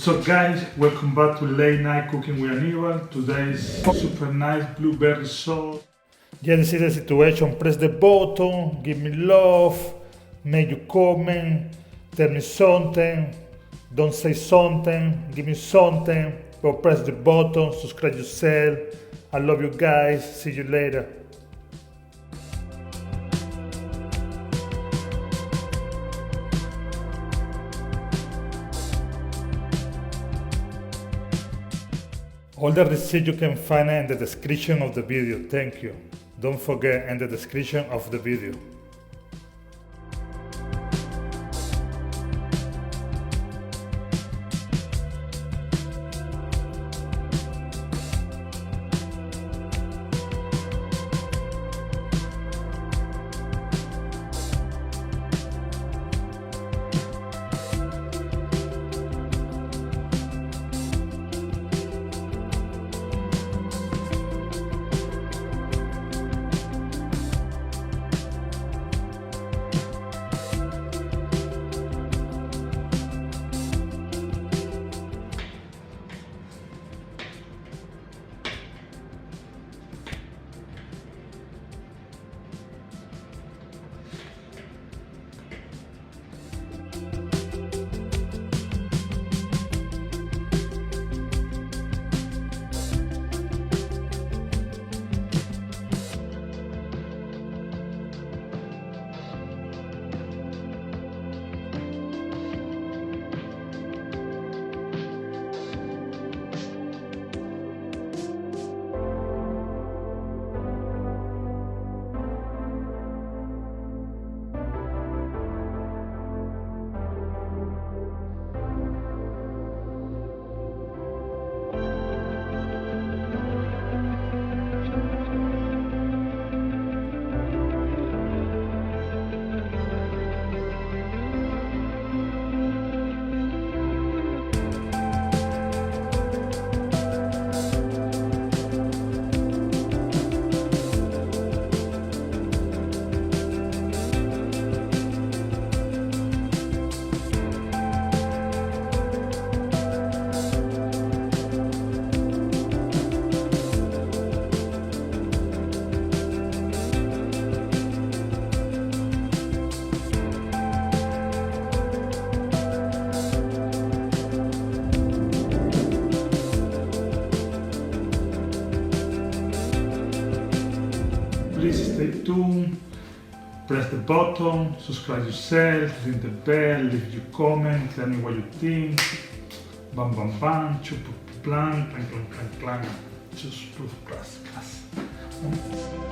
So guys, welcome back to Late Night Cooking with Aníbal. Today's super nice blueberry sauce. Yeah, this is the situation. Press the button, give me love, make you comment, tell me something, don't say something, give me something, but press the button, subscribe yourself. I love you guys, see you later. All the receipts you can find in the description of the video, thank you. Don't forget in the description of the video. Please stay tuned, press the button, subscribe yourself, ring the bell, leave your comment, tell me what you think. Bam bam bam, chup plan, clang clang clang clang, just proof class class.